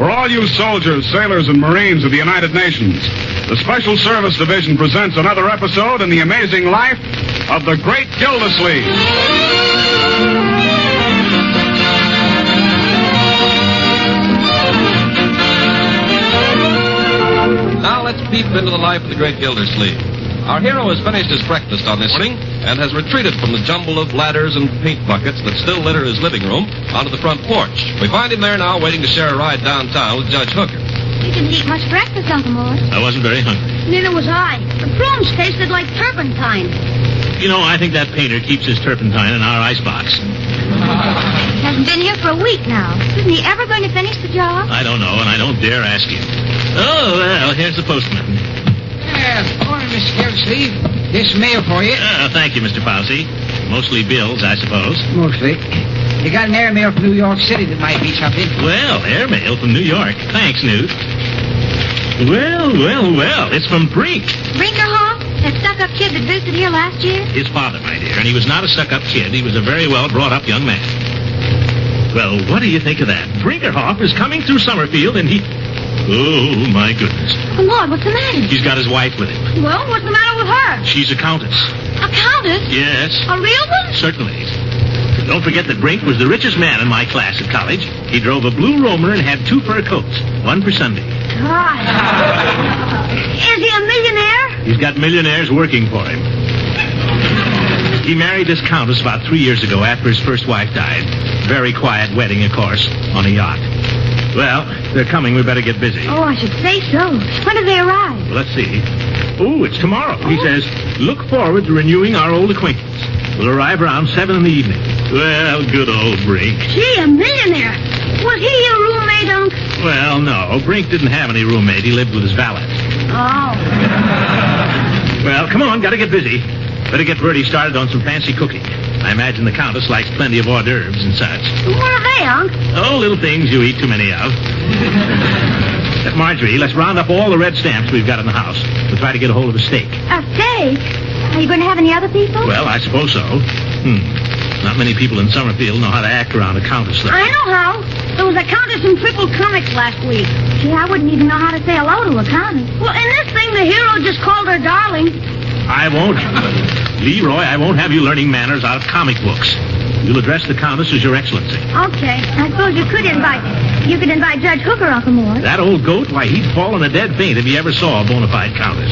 For all you soldiers, sailors, and Marines of the United Nations, the Special Service Division presents another episode in the amazing life of the Great Gildersleeve. Now let's peep into the life of the Great Gildersleeve. Our hero has finished his breakfast on this morning and has retreated from the jumble of ladders and paint buckets that still litter his living room onto the front porch. We find him there now waiting to share a ride downtown with Judge Hooker. You didn't eat much breakfast, Uncle Mort. I wasn't very hungry. Neither was I. The prunes tasted like turpentine. You know, I think that painter keeps his turpentine in our icebox. Hasn't been here for a week now. Isn't he ever going to finish the job? I don't know, and I don't dare ask him. Oh, well, here's the postman. Morning, Mr. Gildersleeve. This mail for you. Thank you, Mr. Fauci. Mostly bills, I suppose. Mostly. You got an airmail from New York City that might be something. Well, airmail from New York. Thanks, Newt. Well. It's from Brink. Brinkerhoff? That stuck-up kid that visited here last year? His father, my dear. And he was not a stuck-up kid. He was a very well-brought-up young man. Well, what do you think of that? Brinkerhoff is coming through Summerfield, and he... Oh, my goodness. Oh, Lord, what's the matter? He's got his wife with him. Well, what's the matter with her? She's a countess. A countess? Yes. A real one? Certainly. Don't forget that Brink was the richest man in my class at college. He drove a blue Romer and had 2 fur coats, one for Sunday. God. Is he a millionaire? He's got millionaires working for him. He married this countess about 3 years ago after his first wife died. Very quiet wedding, of course, on a yacht. Well, they're coming. We better get busy. Oh, I should say so. When do they arrive? Well, let's see. Oh, it's tomorrow. He says, look forward to renewing our old acquaintance. We'll arrive around 7 in the evening. Well, good old Brink. Gee, a millionaire. Was he your roommate, Unc? Well, no. Brink didn't have any roommate. He lived with his valet. Oh. Well, come on. Got to get busy. Better get Bertie started on some fancy cooking. I imagine the Countess likes plenty of hors d'oeuvres and such. What are they, Unc? Oh, little things you eat too many of. Marjorie, let's round up all the red stamps we've got in the house. We'll try to get a hold of a steak. A steak? Are you going to have any other people? Well, I suppose so. Not many people in Summerfield know how to act around a countess, though. I know how. There was a countess in Triple Comics last week. Gee, I wouldn't even know how to say hello to a countess. Well, in this thing, the hero just called her darling. I won't. Leroy, I won't have you learning manners out of comic books. You'll address the Countess as Your Excellency. Okay. I suppose you could invite Judge Hooker, Uncle Mort. That old goat, why, he'd fall in a dead faint if he ever saw a bona fide Countess.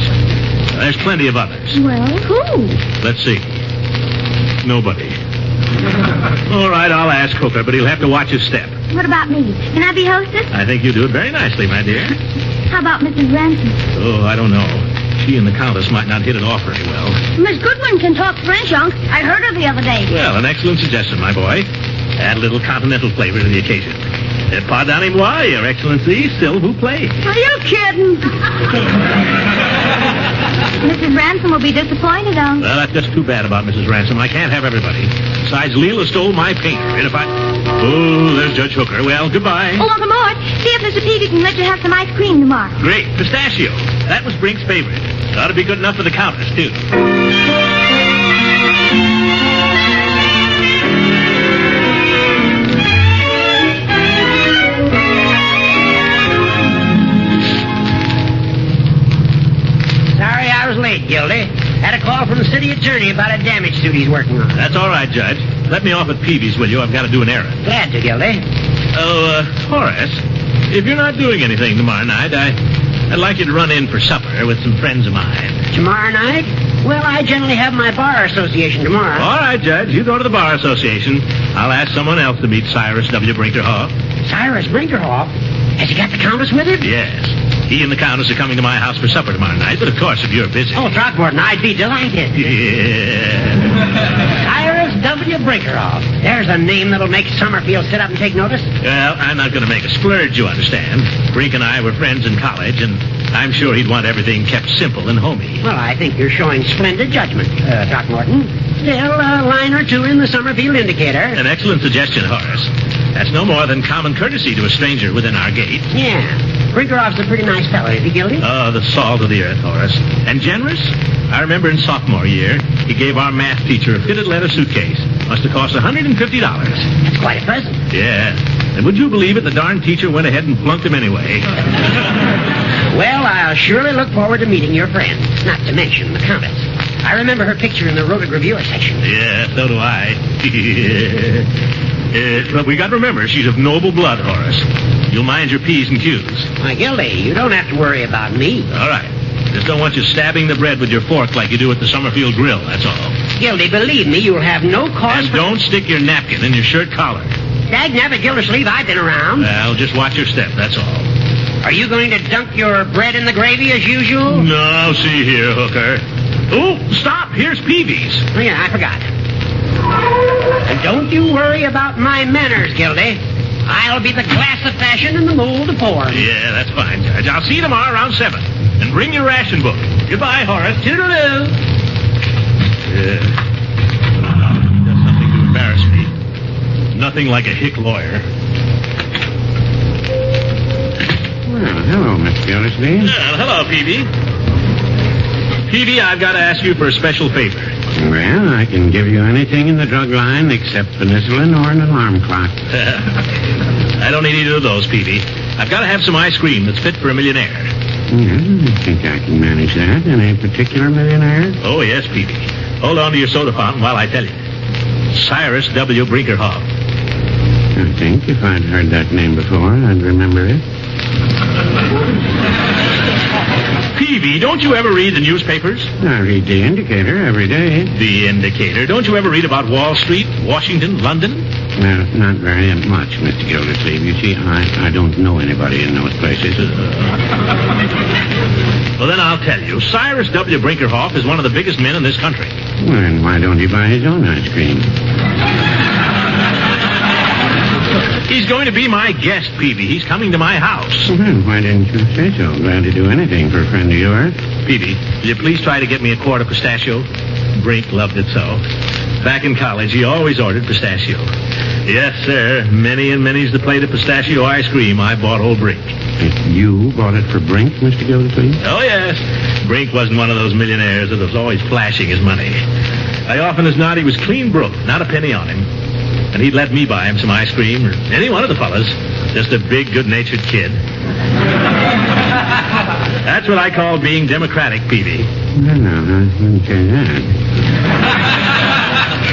There's plenty of others. Well, who? Let's see. Nobody. All right, I'll ask Hooker, but he'll have to watch his step. What about me? Can I be hostess? I think you do it very nicely, my dear. How about Mrs. Ransom? Oh, I don't know. She and the Countess might not hit it off very well. Miss Goodwin can talk French, Unc. I heard her the other day. Well, an excellent suggestion, my boy. Add a little continental flavor to the occasion. Pardonnez-moi, Your Excellency, still vous plaît. Are you kidding? Mrs. Ransom will be disappointed, Unc. Well, that's just too bad about Mrs. Ransom. I can't have everybody. Besides, Leela stole my painter. And if I... Oh, there's Judge Hooker. Well, goodbye. Oh, Uncle Mort, see if Mr. Peavy can let you have some ice cream tomorrow. Great. Pistachio. That was Brink's favorite. Ought to be good enough for the Countess, too. Sorry I was late, Gildy. Had a call from the city attorney about a damage suit he's working on. That's all right, Judge. Let me off at Peavy's, will you? I've got to do an errand. Glad to, Gildy. Oh, Horace, if you're not doing anything tomorrow night, I'd like you to run in for supper with some friends of mine. Tomorrow night? Well, I generally have my bar association tomorrow. All right, Judge. You go to the bar association. I'll ask someone else to meet Cyrus W. Brinkerhoff. Cyrus Brinkerhoff? Has he got the Countess with him? Yes. He and the Countess are coming to my house for supper tomorrow night, but of course, if you're busy... Oh, Throckmorton, I'd be delighted. Yeah. Cyrus W. Brinkerhoff. There's a name that'll make Summerfield sit up and take notice. Well, I'm not going to make a splurge, you understand. Brink and I were friends in college, and I'm sure he'd want everything kept simple and homey. Well, I think you're showing splendid judgment, Throckmorton. Still, a line or two in the Summerfield Indicator. An excellent suggestion, Horace. That's no more than common courtesy to a stranger within our gate. Yeah. Brinkerhoff's a pretty nice fellow, is he, Gildy? Oh, the salt of the earth, Horace. And generous? I remember in sophomore year, he gave our math teacher a fitted leather suitcase. Must have cost $150. That's quite a present. Yeah. And would you believe it, the darn teacher went ahead and flunked him anyway. Well, I'll surely look forward to meeting your friend, not to mention the Countess. I remember her picture in the rotogravure section. Yeah, so do I. But we got to remember, she's of noble blood, Horace. You'll mind your P's and Q's. Why, Gildy, you don't have to worry about me. All right. Just don't want you stabbing the bread with your fork like you do at the Summerfield Grill, that's all. Gildy, believe me, you'll have no cause And don't stick your napkin in your shirt collar. Dag-nabbit, Gildersleeve, I've been around. Well, just watch your step, that's all. Are you going to dunk your bread in the gravy as usual? No, see here, hooker. Oh, stop. Here's Peavy's. Oh, yeah, I forgot. And don't you worry about my manners, Gildy. I'll be the glass of fashion and the mold of form. Yeah, that's fine, Judge. I'll see you tomorrow around 7. And bring your ration book. Goodbye, Horace. Toodaloo. Yeah. Does something to embarrass me. Nothing like a hick lawyer. Well, hello, Mr. Gildersleeve. Well, hello, Peavy. Peavy, I've got to ask you for a special favor. Well, I can give you anything in the drug line except penicillin or an alarm clock. I don't need either of those, Peavy. I've got to have some ice cream that's fit for a millionaire. Well, I think I can manage that. Any particular millionaire? Oh, yes, Peavy. Hold on to your soda fountain while I tell you. Cyrus W. Brinkerhoff. I think if I'd heard that name before, I'd remember it. Peavy, don't you ever read the newspapers? I read the Indicator every day. The Indicator. Don't you ever read about Wall Street, Washington, London? Well, not very much, Mr. Gildersleeve. You see, I don't know anybody in those places. Well, then I'll tell you. Cyrus W. Brinkerhoff is one of the biggest men in this country. Well, then why don't he buy his own ice cream? He's going to be my guest, Peavy. He's coming to my house. Well, why didn't you say so? Glad to do anything for a friend of yours. Peavy, will you please try to get me a quart of pistachio? Brink loved it so. Back in college, he always ordered pistachio. Yes, sir. Many and many's the plate of pistachio ice cream I bought old Brink. You bought it for Brink, Mr. Gildersleeve? Oh, yes. Brink wasn't one of those millionaires that was always flashing his money. I often as not, he was clean broke, not a penny on him. And he'd let me buy him some ice cream, or any one of the fellas. Just a big, good-natured kid. That's what I call being democratic, Peavy. Well, no, I wouldn't say that.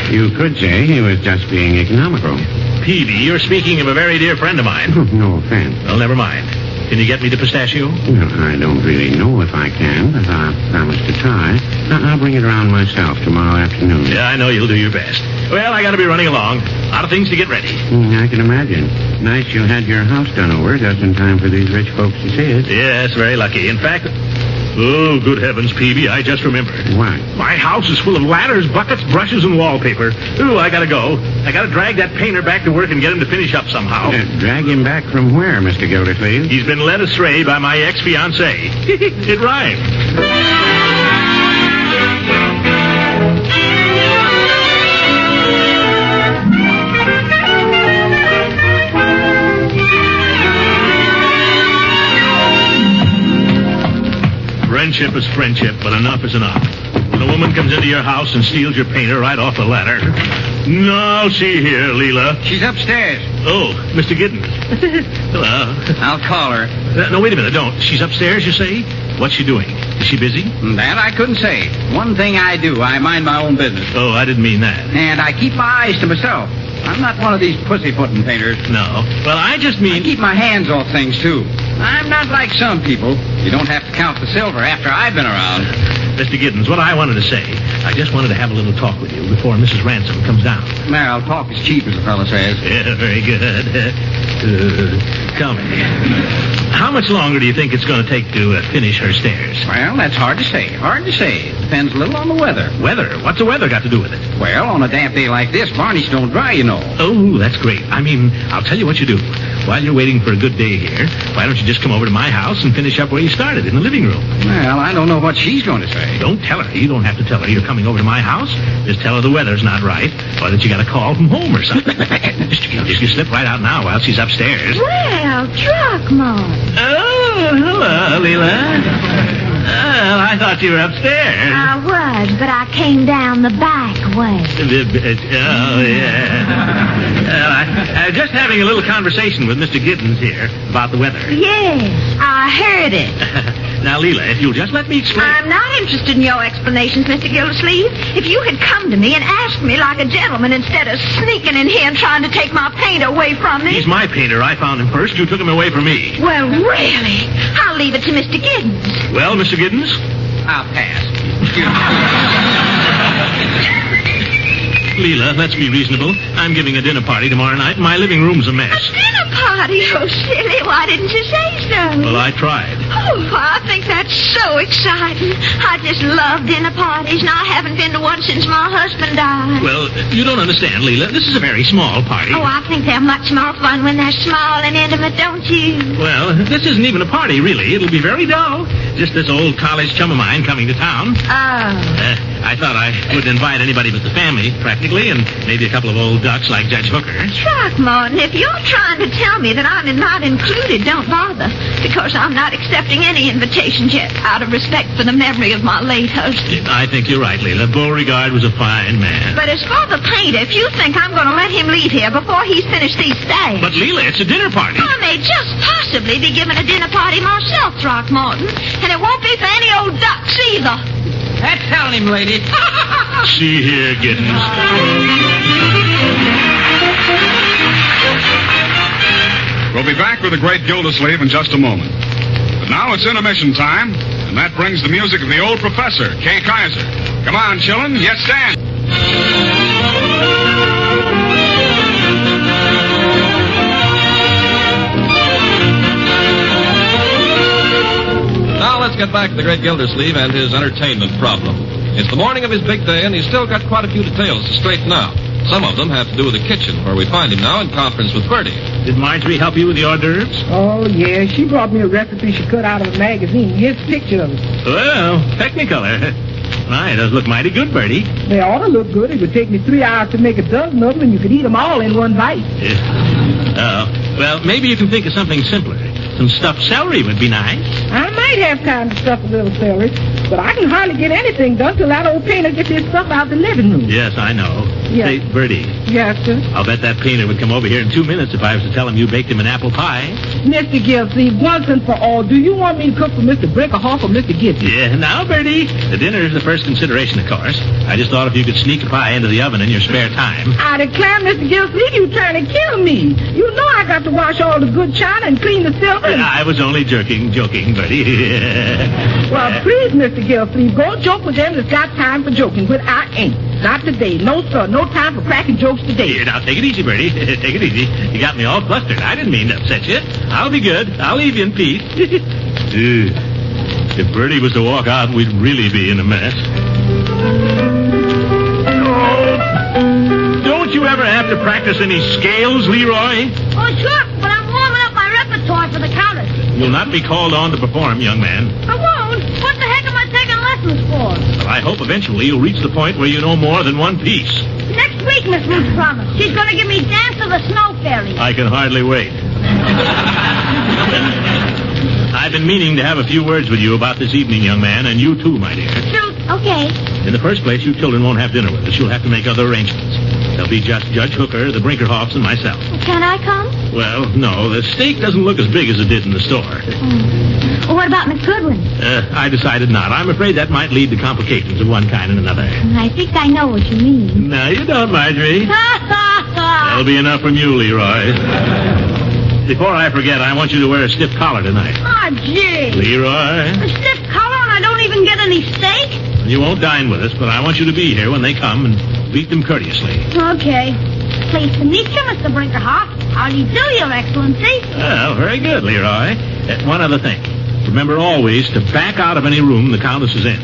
You could say he was just being economical. Peavy, you're speaking of a very dear friend of mine. No offense. Well, never mind. Can you get me the pistachio? Well, I don't really know if I can, but I promise to try. I'll bring it around myself tomorrow afternoon. Yeah, I know you'll do your best. Well, I got to be running along. A lot of things to get ready. I can imagine. Nice you had your house done over just in time for these rich folks to see it. Yes, very lucky. In fact, oh, good heavens, Peavy, I just remembered. What? My house is full of ladders, buckets, brushes, and wallpaper. Ooh, I got to go. I got to drag that painter back to work and get him to finish up somehow. Drag him back from where, Mr. Gildersleeve? He's been led astray by my ex-fiancée. It rhymes. Friendship is friendship, but enough is enough. When a woman comes into your house and steals your painter right off the ladder. No, see here, Leela. She's upstairs. Oh, Mr. Giddens. Hello. I'll call her. No, wait a minute, don't. She's upstairs, you say? What's she doing? Is she busy? That I couldn't say. One thing I do, I mind my own business. Oh, I didn't mean that. And I keep my eyes to myself. I'm not one of these pussyfooting painters. No. Well, I just I mean... keep my hands off things, too. I'm not like some people. You don't have to count the silver after I've been around. Mr. Giddens, what I wanted to say, I just wanted to have a little talk with you before Mrs. Ransom comes down. Well, talk is cheap, as the fellow says. Yeah, very good. Come here. How much longer do you think it's going to take to finish her stairs? Well, that's hard to say. Hard to say. Depends a little on the weather. Weather? What's the weather got to do with it? Well, on a damp day like this, varnish don't dry, you know. Oh, that's great. I mean, I'll tell you what you do. While you're waiting for a good day here, why don't you just come over to my house and finish up where you started, in the living room? Well, I don't know what she's going to say. Don't tell her. You don't have to tell her you're coming over to my house. Just tell her the weather's not right, or that you got a call from home or something. Just you slip right out now while she's upstairs. Well, Throckmorton. Oh, hello, Leela. Well, I I thought you were upstairs. I was, but I came down the back way. Oh, yeah. I was just having a little conversation with Mr. Giddens here about the weather. Yes, I heard it. Now, Leela, if you'll just let me explain. I'm not interested in your explanations, Mr. Gildersleeve. If you had come to me and asked me like a gentleman instead of sneaking in here and trying to take my paint away from me. He's my painter. I found him first. You took him away from me. Well, really? I'll leave it to Mr. Giddens. Well, Mr. Giddens? I'll pass. Leela, let's be reasonable. I'm giving a dinner party tomorrow night. My living room's a A mess. dinner party? Oh, silly. Why didn't you say so? Well, I tried. Oh, I think that's so exciting. I just love dinner parties, and I haven't been to one since my husband died. Well, you don't understand, Leela. This is a very small party. Oh, I think they're much more fun when they're small and intimate, don't you? Well, this isn't even a party, really. It'll be very dull. Just this old college chum of mine coming to town. Oh. I thought I wouldn't invite anybody but the family, practically, and maybe a couple of old ducks like Judge Hooker. Throckmorton, if you're trying to tell me that I'm not included, don't bother, because I'm not accepting any invitations yet, out of respect for the memory of my late husband. I think you're right, Leela. Beauregard was a fine man. But as for the painter, if you think I'm going to let him leave here before he's finished these stags... But, Leela, it's a dinner party. I may just possibly be giving a dinner party myself, Throckmorton, and it won't be for any old ducks either. That's telling him, lady. See here, Giddens. We'll be back with the Great Gildersleeve in just a moment. But now it's intermission time, and that brings the music of the old professor, Kay Kaiser. Come on, chillin'. Yes, stand. Now let's get back to the Great Gildersleeve and his entertainment problem. It's the morning of his big day, and he's still got quite a few details to straighten out. Some of them have to do with the kitchen, where we find him now in conference with Bertie. Did Marjorie help you with the hors d'oeuvres? Oh, yeah. She brought me a recipe she cut out of a magazine. Here's a picture of it. Well, Technicolor. My, it does look mighty good, Bertie. They ought to look good. It would take me 3 hours to make a dozen of them, and you could eat them all in one bite. Oh, well, maybe you can think of something simpler. Some stuffed celery would be nice. I might have time to stuff a little celery, but I can hardly get anything done till that old painter gets his stuff out the living room. Yes, I know. Yeah. Say, Bertie, Yes, sir. I'll bet that painter would come over here in 2 minutes if I was to tell him you baked him an apple pie. Mr. Gildersleeve, once and for all, do you want me to cook for Mr. Brinkerhoff or Mr. Gibson? Yeah, now, Bertie, the dinner is the first consideration, of course. I just thought if you could sneak a pie into the oven in your spare time. I declare, Mr. Gildersleeve, you're trying to kill me. You know I got to wash all the good china and clean the silver. I was only joking, Bertie. Well, please, Mr. Gildersleeve, go joke with them that's got time for joking, but I ain't. Not today. No, sir. No time for cracking jokes today. Here, now, take it easy, Bertie. Take it easy. You got me all flustered. I didn't mean to upset you. I'll be good. I'll leave you in peace. If Bertie was to walk out, we'd really be in a mess. Oh, don't you ever have to practice any scales, Leroy? Oh, sure, but I'm warming up my repertoire for the countess. You'll not be called on to perform, young man. I won't. What the heck am I taking lessons for? Well, I hope eventually you'll reach the point where you know more than one piece. Next week, Miss Ruth promised. She's going to give me Dance of the Snow Fairy. I can hardly wait. I've been meaning to have a few words with you about this evening, young man, and you too, my dear. Shoot. Okay. In the first place, you children won't have dinner with us. You'll have to make other arrangements. There'll be just Judge Hooker, the Brinkerhoffs, and myself. Can I come? Well, no, the steak doesn't look as big as it did in the store. Well, what about Miss Goodwin? I decided not. I'm afraid that might lead to complications of one kind and another. I think I know what you mean. No, you don't, Marjorie. That'll be enough from you, Leroy. Before I forget, I want you to wear a stiff collar tonight. Oh, gee. Leroy? A stiff collar and I don't even get any steak? You won't dine with us, but I want you to be here when they come and greet them courteously. Okay. Pleased to meet you, Mr. Brinkerhoff. How do you do, Your Excellency? Well, very good, Leroy. One other thing. Remember always to back out of any room the Countess is in.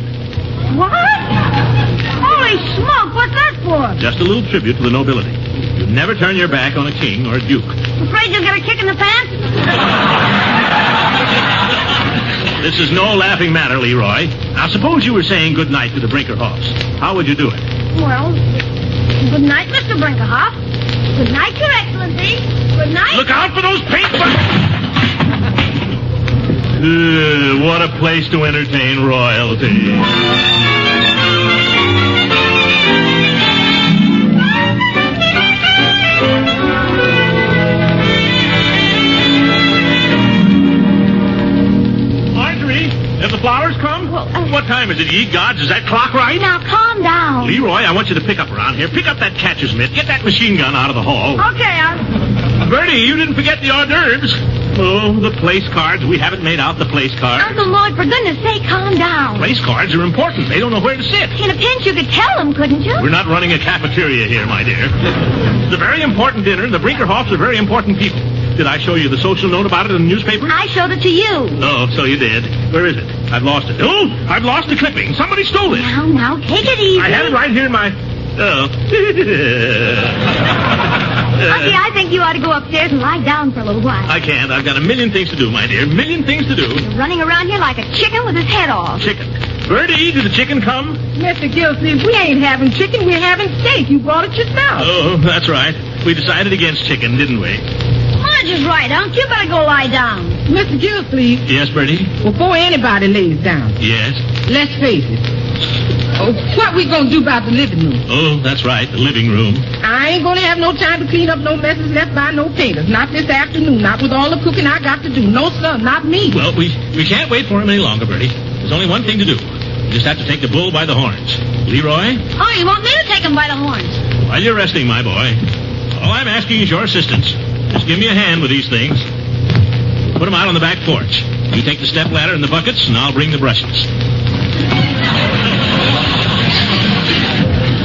What? Holy smoke, what's that for? Just a little tribute to the nobility. You never turn your back on a king or a duke. Afraid you'll get a kick in the pants? This is no laughing matter, Leroy. Now, suppose you were saying good night to the Brinkerhoffs. How would you do it? Well, good night, Mr. Brinkerhoff. Good night, Your Excellency. Good night. Look out for those paint buckets! what a place to entertain royalty. Have the flowers come? Well, what time is it, ye gods? Is that clock right? Now, calm down. Leroy, I want you to pick up around here. Pick up that catcher's mitt. Get that machine gun out of the hall. Okay, Bertie, you didn't forget the hors d'oeuvres. Oh, the place cards. We haven't made out the place cards. Uncle Mort, for goodness sake, calm down. Place cards are important. They don't know where to sit. In a pinch, you could tell them, couldn't you? We're not running a cafeteria here, my dear. It's a very important dinner, and the Brinkerhoffs are very important people. Did I show you the social note about it in the newspaper? I showed it to you. Oh, so you did. Where is it? I've lost it. Oh, I've lost the clipping. Somebody stole it. Now, take it easy. I had it right here in my... Oh. Unky, I think you ought to go upstairs and lie down for a little while. I can't. I've got a million things to do, my dear. Million things to do. You're running around here like a chicken with his head off. Chicken. Bertie, did the chicken come? Mr. Gildersleeve, we ain't having chicken. We're having steak. You brought it yourself. Oh, that's right. We decided against chicken, didn't we? Marge is right, Unc. You better go lie down. Mr. Gildersleeve, Yes, Bertie? before anybody lays down, Yes. let's face it. Oh, what we gonna do about the living room? Oh, that's right. The living room. I ain't gonna have no time to clean up no messes left by no painters. Not this afternoon. Not with all the cooking I got to do. No, sir, not me. Well, we can't wait for him any longer, Bertie. There's only one thing to do. We just have to take the bull by the horns. Leroy? Oh, you want me to take him by the horns? While you're resting, my boy, all I'm asking is your assistance. Just give me a hand with these things. Put them out on the back porch. You take the step ladder and the buckets, and I'll bring the brushes.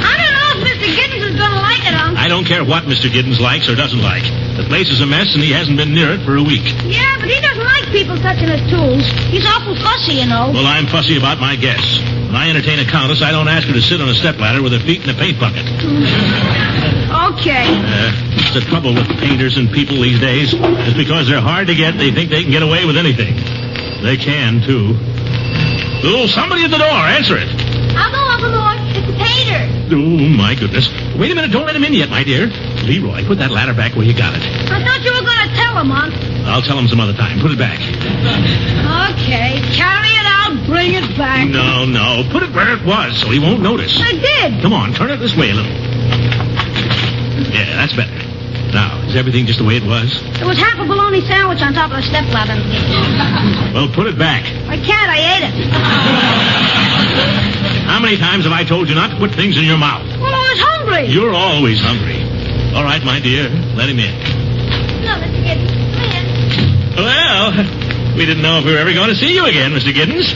I don't know if Mr. Giddens is going to like it, Unc. I don't care what Mr. Giddens likes or doesn't like. The place is a mess, and he hasn't been near it for a week. Yeah, but he doesn't like people touching his tools. He's awful fussy, you know. Well, I'm fussy about my guests. When I entertain a countess, I don't ask her to sit on a step ladder with her feet in a paint bucket. Okay. It's the trouble with painters and people these days. Just because they're hard to get, they think they can get away with anything. They can, too. Oh, somebody at the door. Answer it. I'll go, Uncle Mort. It's the painter. Oh, my goodness. Wait a minute. Don't let him in yet, my dear. Leroy, put that ladder back where you got it. I thought you were going to tell him, Unc. I'll tell him some other time. Put it back. Okay. Carry it out. Bring it back. No. Put it where it was so he won't notice. I did. Come on. Turn it this way a little. Yeah, that's better. Now, is everything just the way it was? There was half a bologna sandwich on top of the stepladder. Well, put it back. I can't. I ate it. How many times have I told you not to put things in your mouth? Well, I was hungry. You're always hungry. All right, my dear, let him in. No, Mr. Giddens. Come in. Well, we didn't know if we were ever going to see you again, Mr. Giddens.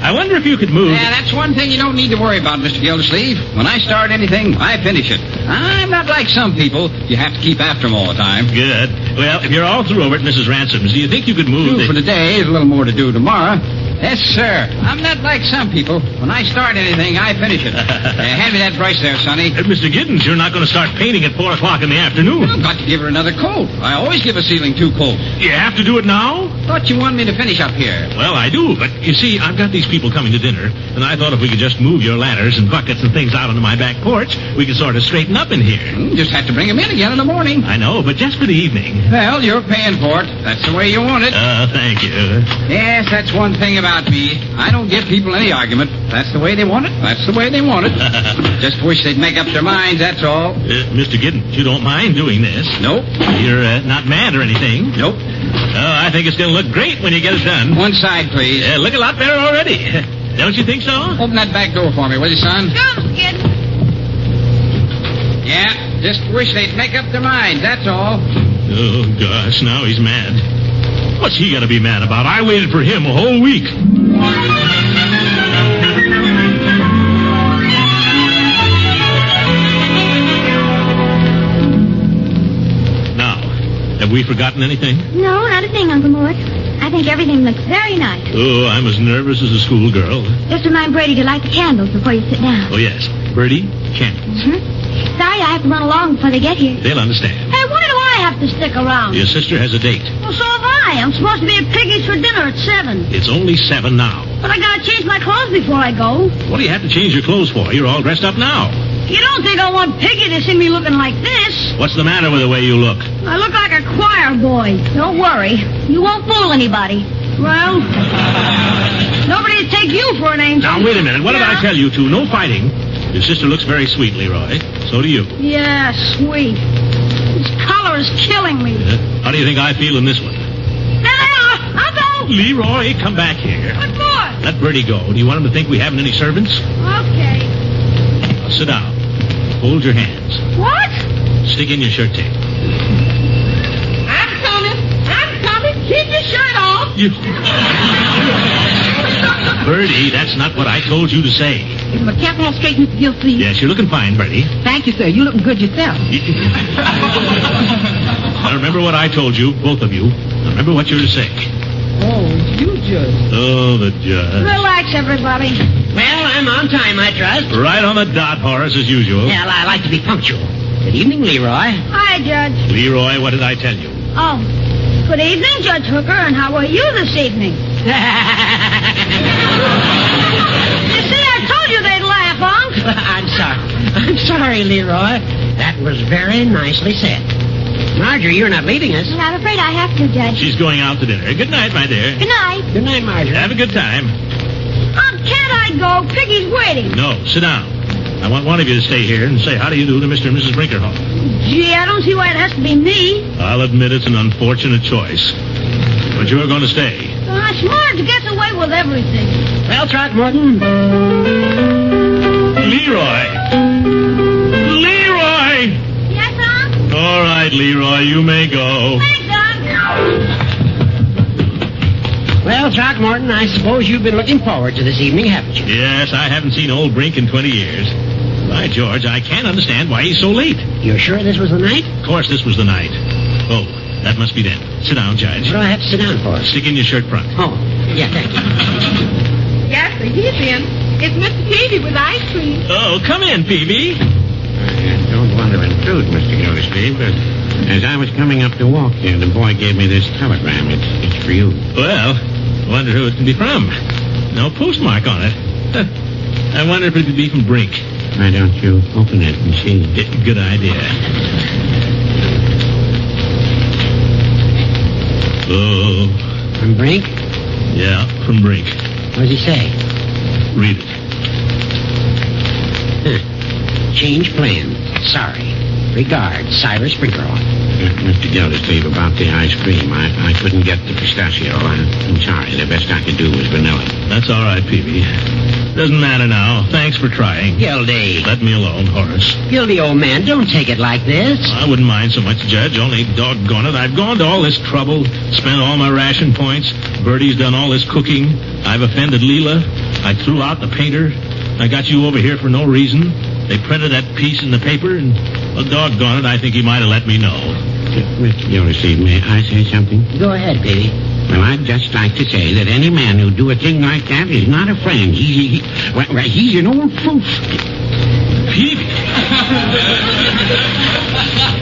I wonder if you could move. Yeah, that's one thing you don't need to worry about, Mr. Gildersleeve. When I start anything, I finish it. I'm not like some people. You have to keep after them all the time. Good. Well, if you're all through over at Mrs. Ransom's, do you think you could move? For today, there's a little more to do tomorrow. Yes, sir. I'm not like some people. When I start anything, I finish it. Hand me that brush there, Sonny. Mr. Giddens, you're not going to start painting at 4 o'clock in the afternoon. I've got to give her another coat. I always give a ceiling 2 coats. You have to do it now? Thought you wanted me to finish up here. Well, I do, but you see, I've got these people coming to dinner, and I thought if we could just move your ladders and buckets and things out onto my back porch, we could sort of straighten up in here. Just have to bring them in again in the morning. I know, but just for the evening. Well, you're paying for it. That's the way you want it. Thank you. Yes, that's one thing about me. I don't give people any argument. That's the way they want it. That's the way they want it. Just wish they'd make up their minds, that's all. Mr. Giddens, you don't mind doing this? Nope. You're not mad or anything? Nope. Oh, I think it's going to look great when you get it done. One side, please. Look a lot better already. Don't you think so? Open that back door for me, will you, son? Sure, Mr. Giddens. Yeah, just wish they'd make up their minds, that's all. Oh, gosh, now he's mad. What's he got to be mad about? I waited for him a whole week. Now, have we forgotten anything? No, not a thing, Uncle Mort. I think everything looks very nice. Oh, I'm as nervous as a schoolgirl. Just remind Brady to light the candles before you sit down. Oh, yes. Bertie, candles. Sorry, I have to run along before they get here. They'll understand. Hey, why do I have to stick around? Your sister has a date. Well, so have I. I'm supposed to be at Piggy's for dinner at 7. It's only 7 now. But I gotta change my clothes before I go. What do you have to change your clothes for? You're all dressed up now. You don't think I want Piggy to see me looking like this? What's the matter with the way you look? I look like a choir boy. Don't worry. You won't fool anybody. Well... Nobody'd take you for an angel. Now, wait a minute. What did I tell you two? No fighting. Your sister looks very sweet, Leroy. So do you. Yeah, sweet. This color is killing me. How do you think I feel in this one? There they are. I'll go. Leroy, come back here. What for? Let Bertie go. Do you want him to think we haven't any servants? Okay. Now, sit down. Hold your hands. What? Stick in your shirt tail. I'm coming. Keep your shirt off. Bertie, that's not what I told you to say. Is my cap all straight, Mr. Gildersleeve? Yes, you're looking fine, Bertie. Thank you, sir. You're looking good yourself. Now, remember what I told you, both of you. Now, remember what you're to say. Oh, you judge. Oh, the judge. Relax, everybody. Well, I'm on time, I trust. Right on the dot, Horace, as usual. Well, I like to be punctual. Good evening, Leroy. Hi, Judge. Leroy, what did I tell you? Oh, good evening, Judge Hooker, and how are you this evening? You see, I told you they'd laugh, Unc. I'm sorry, Leroy. That was very nicely said. Marjorie, you're not leaving us. I'm afraid I have to, Judge. She's going out to dinner. Good night, my dear. Good night. Good night, Marjorie. Have a good time. Can't I go? Piggy's waiting. No, sit down. I want one of you to stay here and say how do you do to Mr. and Mrs. Brinkerhoff. Gee, I don't see why it has to be me. I'll admit it's an unfortunate choice. But you're going to stay. Smart gets away with everything. Well, Throckmorton. Leroy! Leroy! Yes, Unc? All right, Leroy, you may go. Thanks, Unc. Well, Throckmorton, I suppose you've been looking forward to this evening, haven't you? Yes, I haven't seen old Brink in 20 years. By George, I can't understand why he's so late. You're sure this was the night? Of course this was the night. Oh, that must be then. Sit down, Judge. What do I have to sit down for? Stick in your shirt front. Oh, yeah, thank you. Yes, sir, he's in. It's Mr. Peavy with ice cream. Oh, come in, Peavy. I don't want to intrude, Mr. Gildersleeve, but as I was coming up to walk here, the boy gave me this telegram. It's for you. Well, I wonder who it can be from. No postmark on it. I wonder if it could be from Brink. Why don't you open it and see? Good idea. Oh. From Brink? Yeah, from Brink. What does he say? Read it. Change plans. Sorry. Regards, Cyrus Brinkerhoff. Mr. Gildersleeve, about the ice cream. I couldn't get the pistachio. I'm sorry. The best I could do was vanilla. That's all right, Peavy. Doesn't matter now. Thanks for trying. Gildy. Let me alone, Horace. Gildy, old man, don't take it like this. I wouldn't mind so much, Judge. Only doggone it. I've gone to all this trouble, spent all my ration points. Bertie's done all this cooking. I've offended Leela. I threw out the painter. I got you over here for no reason. They printed that piece in the paper, and, well, doggone it, I think he might have let me know. Mr. Gildersleeve, may I say something? Go ahead, baby. Well, I'd just like to say that any man who'd do a thing like that is not a friend. He's an old fool. Peavy.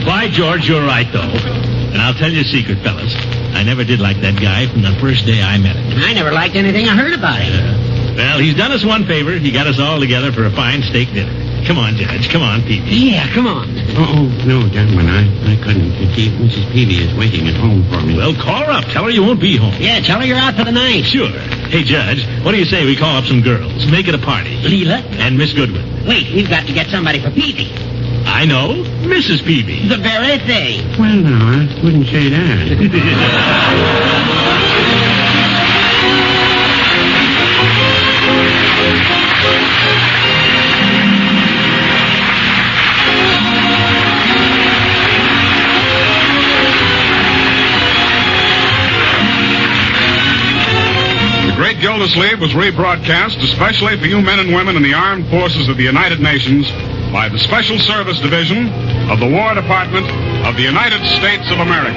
By George, you're right, though. And I'll tell you a secret, fellas. I never did like that guy from the first day I met him. I never liked anything I heard about him. Well, he's done us one favor. He got us all together for a fine steak dinner. Come on, Judge. Come on, Peavy. Yeah, come on. Oh, no, gentlemen, I couldn't. Mrs. Peavy is waiting at home for me. Well, call her up. Tell her you won't be home. Yeah, tell her you're out for the night. Sure. Hey, Judge, what do you say we call up some girls? Make it a party. Leela? And Miss Goodwin. Wait, we've got to get somebody for Peavy. I know. Mrs. Peavy. The very thing. Well, no, I wouldn't say that. Great Gildersleeve was rebroadcast especially for you men and women in the armed forces of the United Nations by the Special Service Division of the War Department of the United States of America.